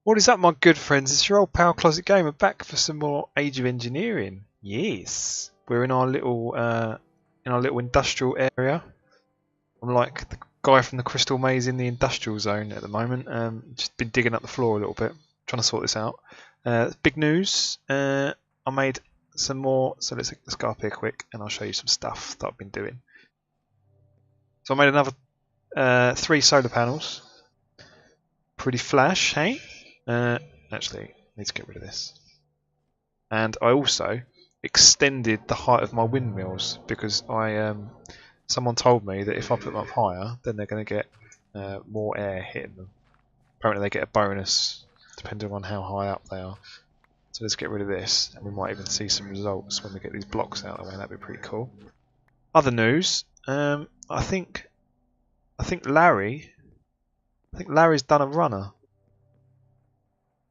What is up, my good friends? It's your old pal Closet Gamer back for some more Age of Engineering. Yes, we're in our little industrial area. I'm like the guy from the Crystal Maze in the industrial zone at the moment. Just been digging up the floor a little bit, trying to sort this out. Big news! I made some more. So let's go up here quick, and I'll show you some stuff that I've been doing. So I made another 3 solar panels. Pretty flash, hey? Actually, I need to get rid of this. And I also extended the height of my windmills because someone told me that if I put them up higher, then they're going to get more air hitting them. Apparently, they get a bonus depending on how high up they are. So let's get rid of this, and we might even see some results when we get these blocks out of the way. That'd be pretty cool. Other news, I think Larry's done a runner,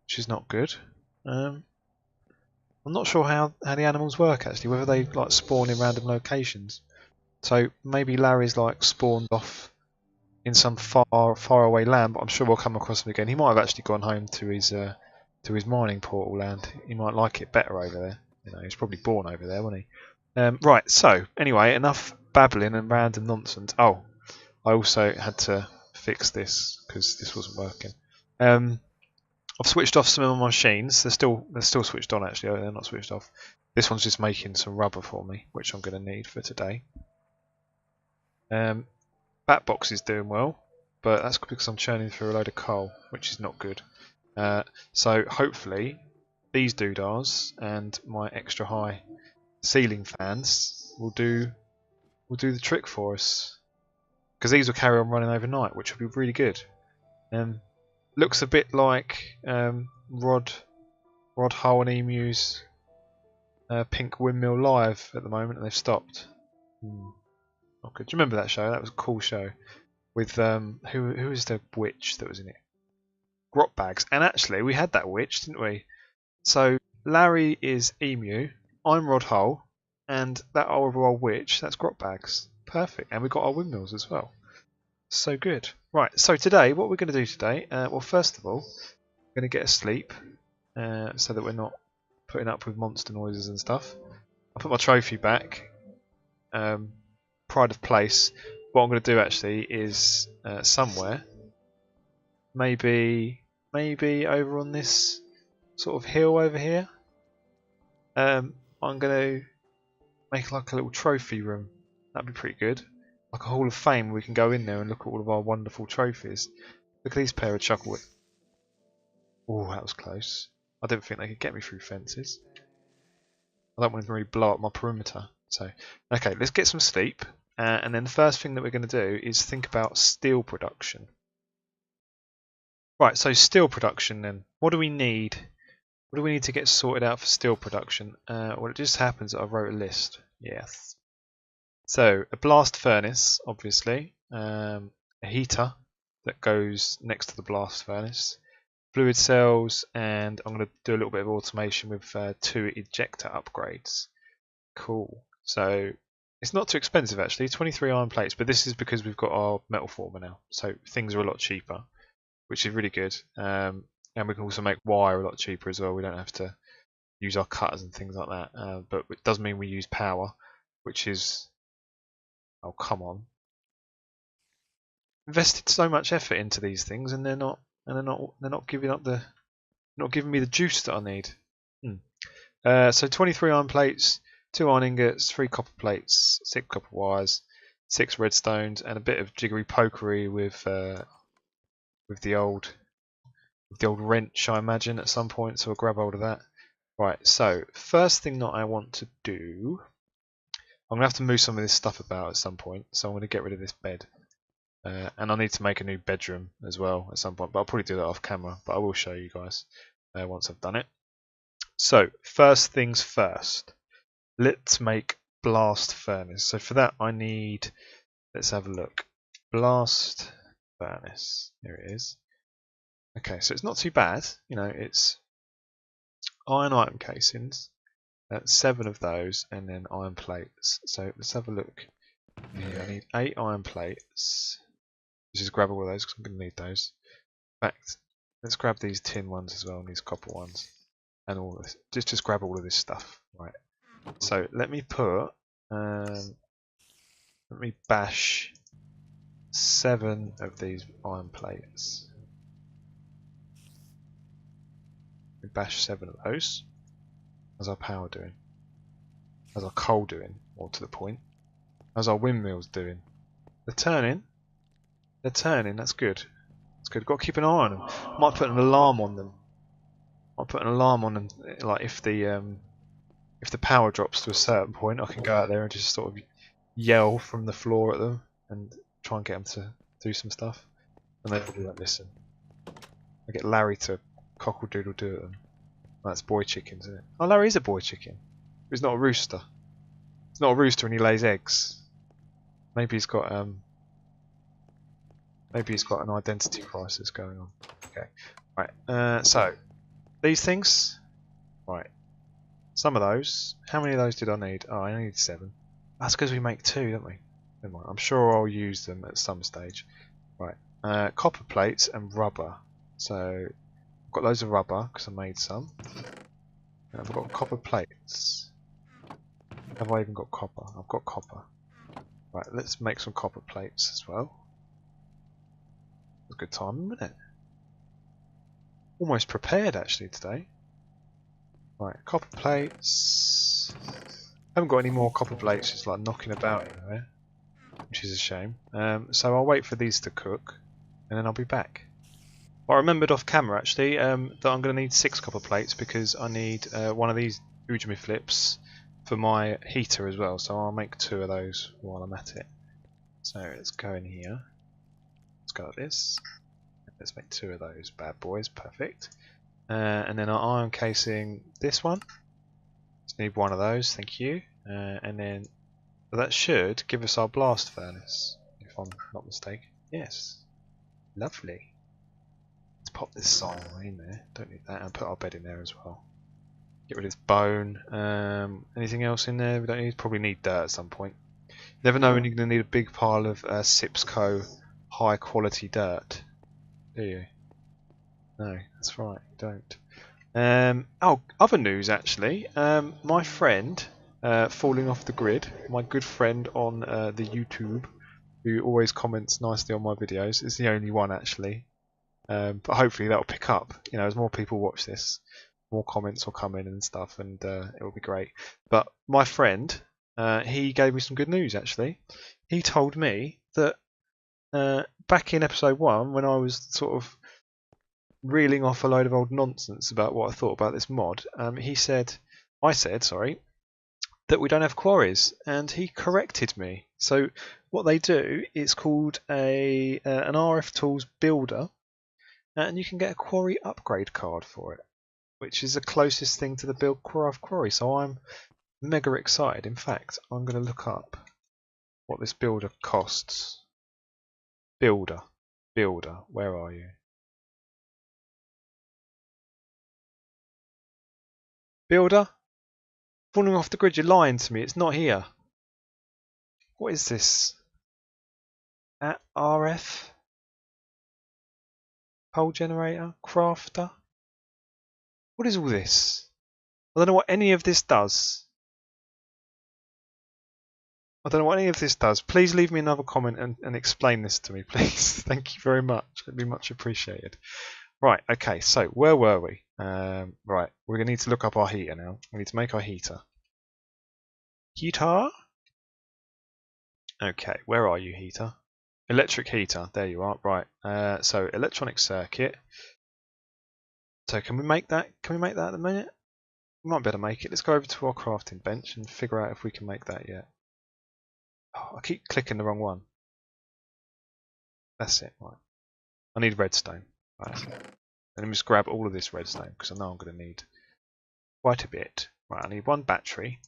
which is not good. I'm not sure how the animals work actually, whether they like spawn in random locations. So maybe Larry's like spawned off in some far away land, but I'm sure we'll come across him again. He might have actually gone home to his mining portal land. He might like it better over there. You know, he's probably born over there, wasn't he? Right. So anyway, enough babbling and random nonsense. Oh, I also had to fix this because this wasn't working. I've switched off some of my machines. They're still switched on actually. They're not switched off. This one's just making some rubber for me, which I'm going to need for today. Bat box is doing well, but that's because I'm churning through a load of coal, which is not good. So hopefully these doodahs and my extra high ceiling fans will do the trick for us, because these will carry on running overnight, which will be really good. Looks a bit like Rod Hull and Emu's Pink Windmill Live at the moment, and they've stopped. Not good. Do you remember that show? That was a cool show with who was the witch that was in it? Grot Bags. And actually, we had that witch, didn't we? So Larry is Emu, I'm Rod Hull, and that old witch, that's Grot Bags. Perfect. And we've got our windmills as well. So good. Right, so today, what we're going to do today, well, first of all, we're going to get asleep so that we're not putting up with monster noises and stuff. I'll put my trophy back. Pride of place. What I'm going to do actually is somewhere, maybe over on this sort of hill over here, I'm going to make like a little trophy room. That'd be pretty good. Like a hall of fame, we can go in there and look at all of our wonderful trophies. Look at these pair of chucklewood. Oh, that was close. I didn't think they could get me through fences. I don't want to really blow up my perimeter. So, okay, let's get some sleep. And then the first thing that we're going to do is think about steel production. Right, so steel production then. What do we need? What do we need to get sorted out for steel production? Well, it just happens that I wrote a list. Yes. So, a blast furnace, obviously. A heater that goes next to the blast furnace. Fluid cells, and I'm going to do a little bit of automation with 2 ejector upgrades. Cool. So, it's not too expensive actually, 23 iron plates, but this is because we've got our metal former now. So, things are a lot cheaper, which is really good. And we can also make wire a lot cheaper as well. We don't have to use our cutters and things like that. But it does mean we use power, which is... Oh, come on. Invested so much effort into these things, and they're not giving me the juice that I need. So 23 iron plates, 2 iron ingots, 3 copper plates, 6 copper wires, 6 redstones, and a bit of jiggery pokery with the old wrench, I imagine, at some point. So we'll grab hold of that. Right. So first thing that I want to do, I'm gonna have to move some of this stuff about at some point. So I'm gonna get rid of this bed. And I need to make a new bedroom as well at some point, but I'll probably do that off camera, but I will show you guys once I've done it. So, first things first, let's make blast furnace. So for that I need, let's have a look, blast furnace, here it is. Okay, so it's not too bad, you know, it's iron item casings, 7 of those, and then iron plates. So let's have a look. Yeah, I need 8 iron plates. Let's just grab all of those because I'm going to need those. In fact, Let's grab these tin ones as well, and these copper ones, and all this. Just grab all of this stuff. Right. So let me put, let me bash 7 of these iron plates. We bash 7 of those. How's our power doing? How's our coal doing? More to the point. How's our windmills doing? They're turning. They're turning. That's good. That's good. Got to keep an eye on them. Might put an alarm on them. Might put an alarm on them. Like if the power drops to a certain point, I can go out there and just sort of yell from the floor at them and try and get them to do some stuff. And they probably won't listen. I get Larry to cockle-doodle-do at them. That's boy chickens, isn't it? Oh, Larry is a boy chicken. He's not a rooster. He's not a rooster and he lays eggs. Maybe he's got an identity crisis going on. Okay. Right. So these things. Right. Some of those. How many of those did I need? Oh, I need 7. That's because we make 2, don't we? Never mind. I'm sure I'll use them at some stage. Right. Copper plates and rubber. So I've got loads of rubber because I made some. And I've got copper plates. Have I even got copper? I've got copper. Right, let's make some copper plates as well. It's a good time, isn't it? Almost prepared actually today. Right, copper plates. Haven't got any more copper plates, just like knocking about anywhere, which is a shame. So I'll wait for these to cook, and then I'll be back. I remembered off camera actually that I'm going to need 6 copper plates because I need one of these Ujimi flips for my heater as well. So I'll make 2 of those while I'm at it. So let's go in here. Let's go like this. Let's make 2 of those bad boys. Perfect. And then our iron casing this one. Just need 1 of those. Thank you. And then that should give us our blast furnace, if I'm not mistaken. Yes. Lovely. Let's pop this sign in there. Don't need that. And put our bed in there as well. Get rid of this bone. Anything else in there we don't need? Probably need dirt at some point. Never know when you're going to need a big pile of Sipsco high quality dirt. Do you? No, that's right, you don't. Oh, other news actually. My friend falling off the grid, my good friend on the YouTube, who always comments nicely on my videos, is the only one actually. But hopefully that'll pick up. You know, as more people watch this, more comments will come in and stuff, and it will be great. But my friend, he gave me some good news actually. He told me that back in episode 1, when I was sort of reeling off a load of old nonsense about what I thought about this mod, I said, sorry, that we don't have quarries, and he corrected me. So what they do, it's called an RF Tools Builder, and you can get a quarry upgrade card for it, which is the closest thing to the Buildcraft quarry. So I'm mega excited. In fact, I'm going to look up what this builder costs. Builder, where are you? Builder? Falling off the grid, you're lying to me, it's not here. What is this? At RF? Pole generator? Crafter? What is all this? I don't know what any of this does. I don't know what any of this does. Please leave me another comment and explain this to me, please. Thank you very much. It'd be much appreciated. Right, okay, so where were we? Right, we're going to need to look up our heater now. We need to make our heater. Heater? Okay, where are you, heater? Electric heater, there you are. Right, so electronic circuit. So can we make that? Can we make that at the minute? We might be able to make it. Let's go over to our crafting bench and figure out if we can make that yet. Oh, I keep clicking the wrong one. That's it, right. I need redstone. Right. Let me just grab all of this redstone because I know I'm going to need quite a bit. Right, I need 1 battery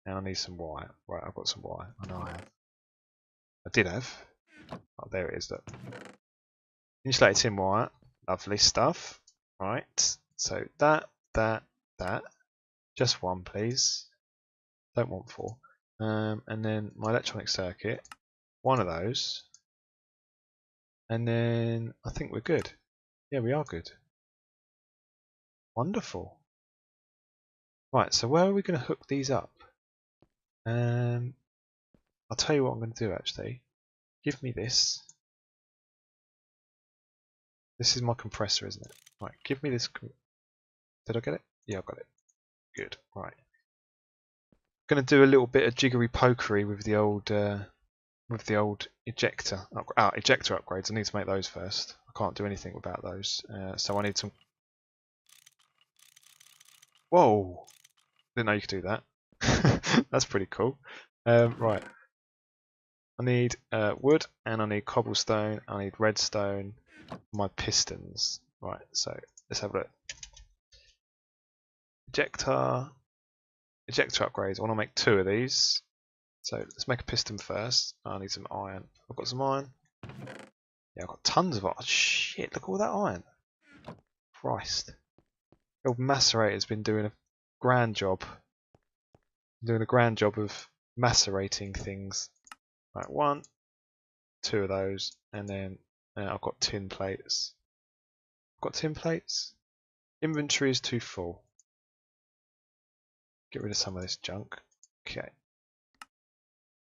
and I need some wire. Right, I've got some wire. I know I have. I did have. Oh, there it is. Look. Insulated tin wire. Lovely stuff. Right. So that. Just 1, please. Don't want 4. And then my electronic circuit. 1 of those. And then I think we're good. Yeah, we are good. Wonderful. Right, so where are we going to hook these up? I'll tell you what I'm going to do actually. Give me this. This is my compressor, isn't it? Right, give me this. Did I get it? Yeah, I got it. Good. Right. Going to do a little bit of jiggery pokery with the old ejector. Ejector upgrades. I need to make those first. I can't do anything without those. So I need some. Whoa! Didn't know you could do that. That's pretty cool. Right. I need wood and I need cobblestone. I need redstone. My pistons. Right. So let's have a look. Ejector upgrades. I want to make 2 of these. So let's make a piston first. I need some iron. I've got some iron. Yeah, I've got tons of iron. Shit, look at all that iron. Christ. The old macerator's been doing a grand job. Doing a grand job of macerating things. Right, 1, 2 of those, and then I've got tin plates. I've got tin plates. Inventory is too full. Get rid of some of this junk. Okay.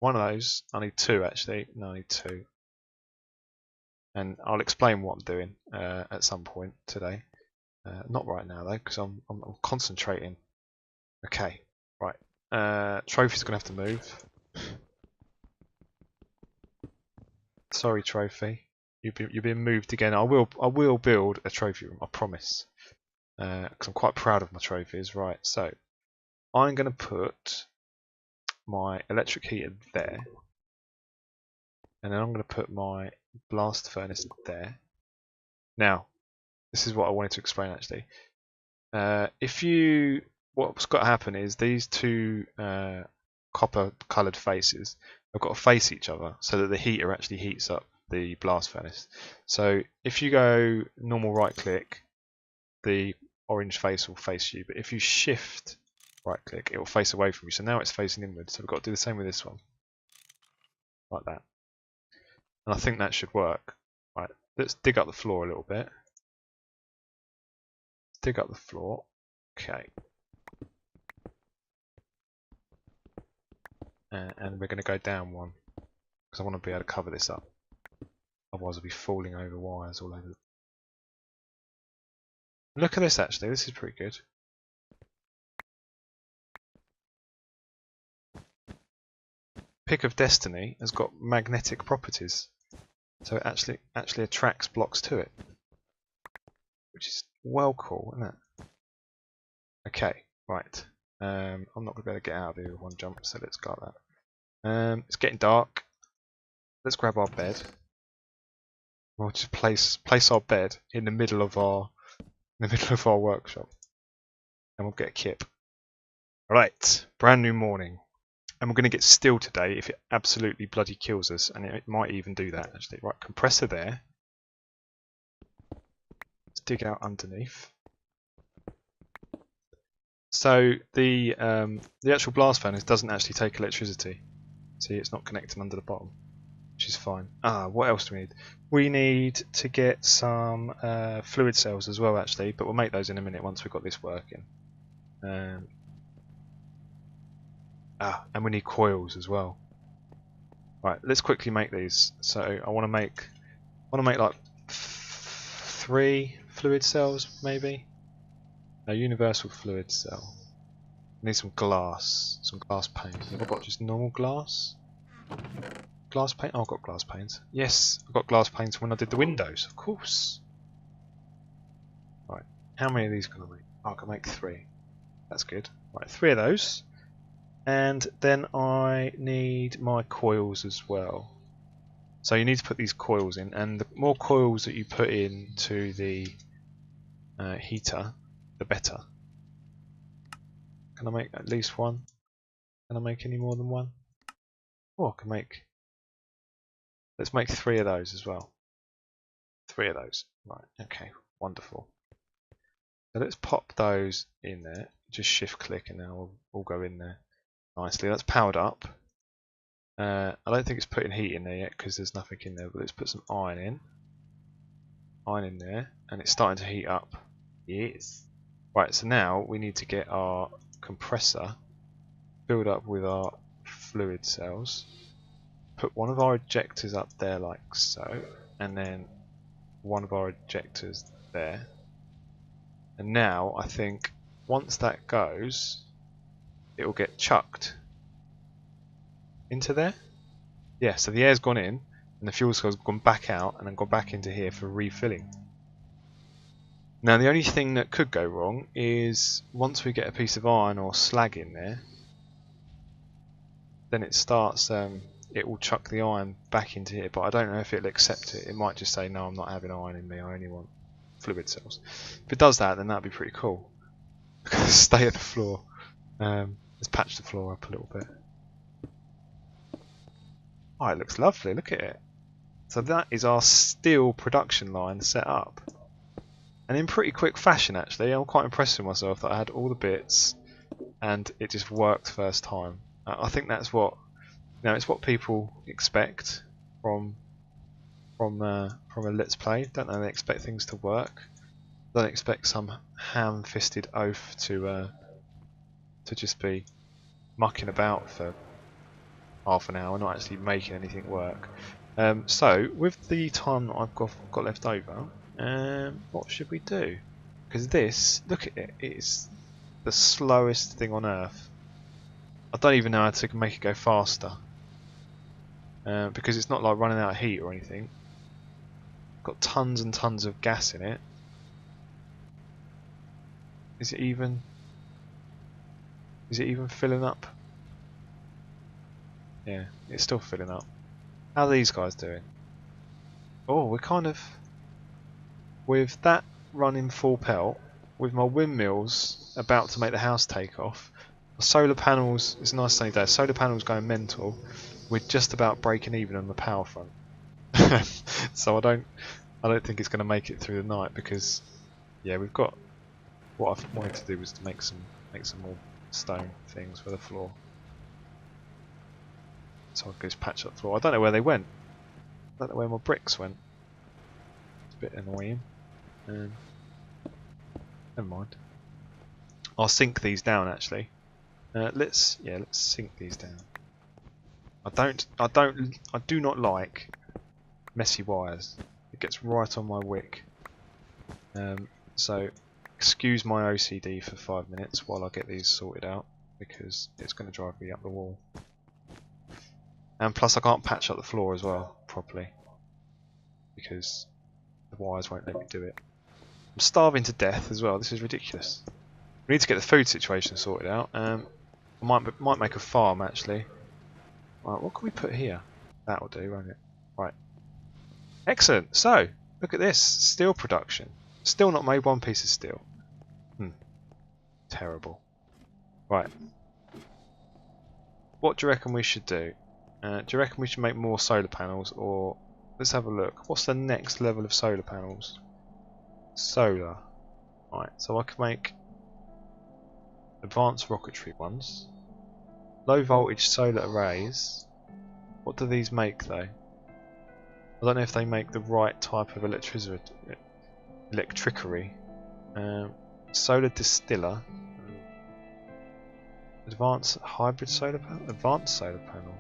1 of those. I need 2 actually. No, I need 2. And I'll explain what I'm doing at some point today. Not right now though, because I'm concentrating. Okay, right. Trophy's gonna have to move. Sorry, Trophy. You've been moved again. I will build a trophy room. I promise. Because I'm quite proud of my trophies. Right. So I'm gonna put my electric heater there, and then I'm gonna put my blast furnace there. Now, this is what I wanted to explain actually. What's got to happen is these 2 copper coloured faces have got to face each other so that the heater actually heats up the blast furnace. So if you go normal right click, the orange face will face you, but if you shift right click, it will face away from you. So now it's facing inwards. So we've got to do the same with this one, like that. And I think that should work. Right, let's dig up the floor a little bit. Dig up the floor. Okay. And we're going to go down 1 because I want to be able to cover this up. Otherwise I'll be falling over wires all over. Look at this actually, this is pretty good. Pick of Destiny has got magnetic properties. So it actually attracts blocks to it. Which is well cool, isn't it? Okay, right. I'm not going to be able to get out of here with 1 jump, so let's go like that. It's getting dark. Let's grab our bed. We'll just place our bed in the middle of our workshop. And we'll get a kip. Right, brand new morning. And we're going to get steel today if it absolutely bloody kills us, and it might even do that actually. Right, compressor there. Let's dig out underneath. So the actual blast furnace doesn't actually take electricity. See, it's not connecting under the bottom, which is fine. What else do we need? We need to get some fluid cells as well actually, but we'll make those in a minute once we've got this working. And we need coils as well. Right, let's quickly make these. So I want to make like 3 fluid cells maybe. A universal fluid cell. I need some glass paint. Have I got just normal glass? Glass paint? Oh, I've got glass panes. Yes, I got glass panes when I did the windows, of course. Right, how many of these can I make? Oh, I can make 3. That's good. Right, 3 of those. And then I need my coils as well. So you need to put these coils in, and the more coils that you put into the heater, the better. Can I make at least 1? Can I make any more than 1? Oh, I can make... Let's make 3 of those as well. 3 of those. Right, okay, wonderful. So let's pop those in there. Just shift click and now we'll go in there nicely. That's powered up. I don't think it's putting heat in there yet because there's nothing in there, but let's put some iron in. iron in there, and it's starting to heat up. Yes. Right, so now we need to get our compressor filled up with our fluid cells. Put one of our ejectors up there like so, and then one of our ejectors there. And now I think once that goes, it will get chucked into there. Yeah, so the air's gone in and the fuel cell's gone back out and then gone back into here for refilling. Now the only thing that could go wrong is once we get a piece of iron or slag in there, then it starts, it will chuck the iron back into here, but I don't know if it'll accept it. It might just say, no, I'm not having iron in me, I only want fluid cells. If it does that, then that'd be pretty cool. Stay at the floor. Let's patch the floor up a little bit. Oh, it looks lovely, look at it. So that is our steel production line set up. And in pretty quick fashion actually. I'm quite impressed with myself that I had all the bits and it just worked first time. I think that's what, you know, it's what people expect from a Let's Play, don't they? They expect things to work. They don't expect some ham-fisted oaf to just be mucking about for half an hour, not actually making anything work. So with the time that I've got left over, what should we do? Because this, look at it, it's the slowest thing on earth. I don't even know how to make it go faster. Because it's not like running out of heat or anything. Got tons and tons of gas in it. Is it even filling up? Yeah, it's still filling up. How are these guys doing? Oh, we're kind of, with that running full pelt, with my windmills about to make the house take off, the solar panels, it's a nice sunny day, solar panels going mental, we're just about breaking even on the power front. So I don't think it's going to make it through the night because, yeah, we've got, what I wanted to do was to make some more stone things for the floor. So I'll just patch up the floor. I don't know where they went. I don't know where my bricks went. It's a bit annoying. Never mind. I'll sink these down actually. Let's sink these down. I do not like messy wires. It gets right on my wick. So excuse my OCD for 5 minutes while I get these sorted out because it's going to drive me up the wall. And plus I can't patch up the floor as well properly because the wires won't let me do it. I'm starving to death as well. This is ridiculous. We need to get the food situation sorted out. I might make a farm actually. Right, what can we put here? That'll do, won't it? Right. Excellent. So look at this steel production. Still not made one piece of steel. Terrible. Right. What do you reckon we should do? Do you reckon we should make more solar panels, or let's have a look. What's the next level of solar panels? Solar. Right, so I can make advanced rocketry ones. Low voltage solar arrays. What do these make though? I don't know if they make the right type of electricity. Solar distiller. Advanced hybrid solar panel. Advanced solar panel.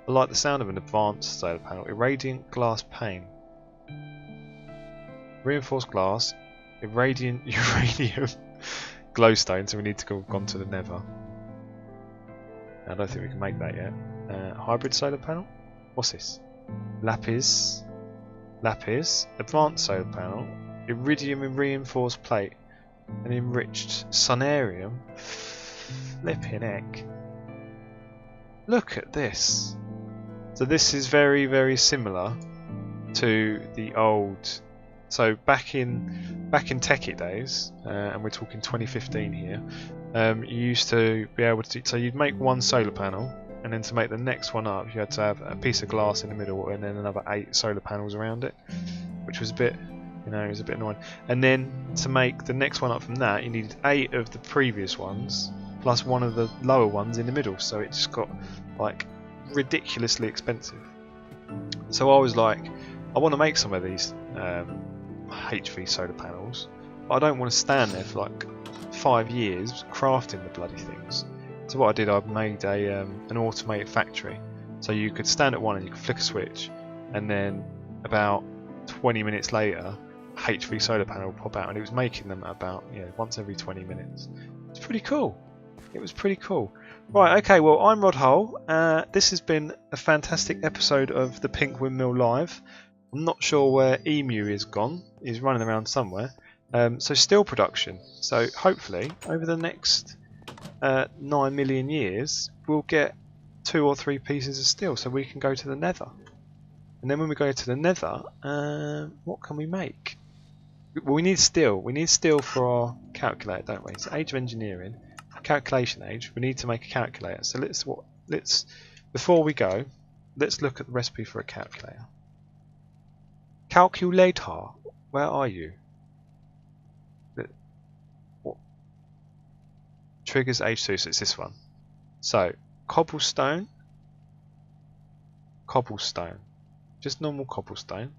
I like the sound of an advanced solar panel. Irradiant glass pane. Reinforced glass. Uranium glowstone. So we need to go on to the nether. I don't think we can make that yet. Hybrid solar panel. What's this? Lapis. Advanced solar panel. Iridium and reinforced plate. An enriched sunarium. Flipping heck. Look at this. So this is very, very similar to the old. So back in Techie days, and we're talking 2015 here. You used to be able to. So you'd make one solar panel, and then to make the next one up, you had to have a piece of glass in the middle, and then another 8 solar panels around it, which was a bit, it was a bit annoying. And then to make the next one up from that, you needed 8 of the previous ones plus one of the lower ones in the middle. So it just got like ridiculously expensive. So I was like, I want to make some of these HV solar panels. But I don't want to stand there for like 5 years crafting the bloody things. So what I did, I made an automated factory. So you could stand at one and you could flick a switch, and then about 20 minutes later, a HV solar panel would pop out, and it was making them about once every 20 minutes. It's pretty cool. It was pretty cool. Right, okay, well, I'm Rod Hull. This has been a fantastic episode of the Pink Windmill Live. I'm not sure where Emu is gone. He's running around somewhere. So steel production. So hopefully, over the next 9 million years, we'll get 2 or 3 pieces of steel so we can go to the nether. And then when we go to the nether, what can we make? Well, we need steel. We need steel for our calculator, don't we? So Age of Engineering, calculation age. We need to make a calculator. So let's before we go, let's look at the recipe for a calculator. Calculator, where are you? What? Triggers H2, so it's this one. So cobblestone, just normal cobblestone.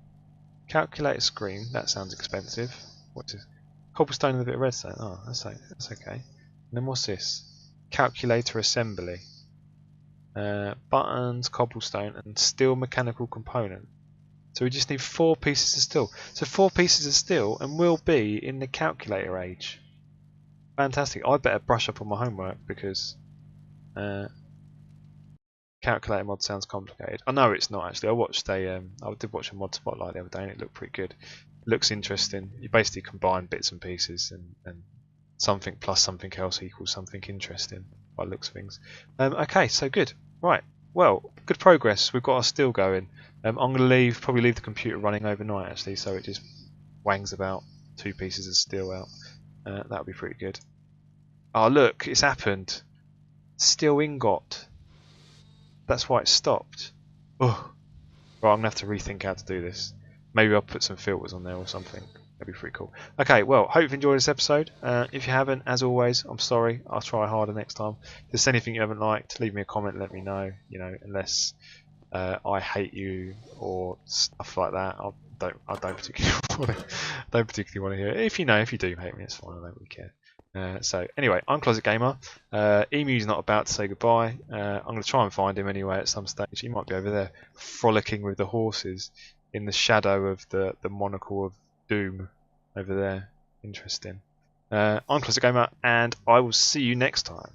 Calculator screen, that sounds expensive. What's this? Cobblestone and a bit of redstone. Oh, that's okay. And then what's this? Calculator assembly. Buttons, cobblestone, and steel mechanical component. So we just need 4 pieces of steel. So 4 pieces of steel, and we'll be in the calculator age. Fantastic. I better brush up on my homework because calculator mod sounds complicated. I know it's not actually. I did watch a mod spotlight the other day, and it looked pretty good. It looks interesting. You basically combine bits and pieces, and something plus something else equals something interesting by the looks of things. Okay, so good. Right. Well, good progress. We've got our steel going. I'm going to probably leave the computer running overnight actually, so it just wangs about 2 pieces of steel out. That would be pretty good. Oh look, it's happened. Steel ingot. That's why it stopped. Oh, right, I'm going to have to rethink how to do this. Maybe I'll put some filters on there or something. That'd be pretty cool. Okay, well, hope you've enjoyed this episode. If you haven't, as always, I'm sorry. I'll try harder next time. If there's anything you haven't liked, leave me a comment, let me know. Unless I hate you or stuff like that. I don't particularly want to hear it. If you do hate me, it's fine. I don't really care. So anyway, I'm Closet Gamer. Emu's not about to say goodbye. I'm going to try and find him anyway at some stage. He might be over there frolicking with the horses in the shadow of the monocle of doom over there. Interesting. I'm Closet Gamer, and I will see you next time.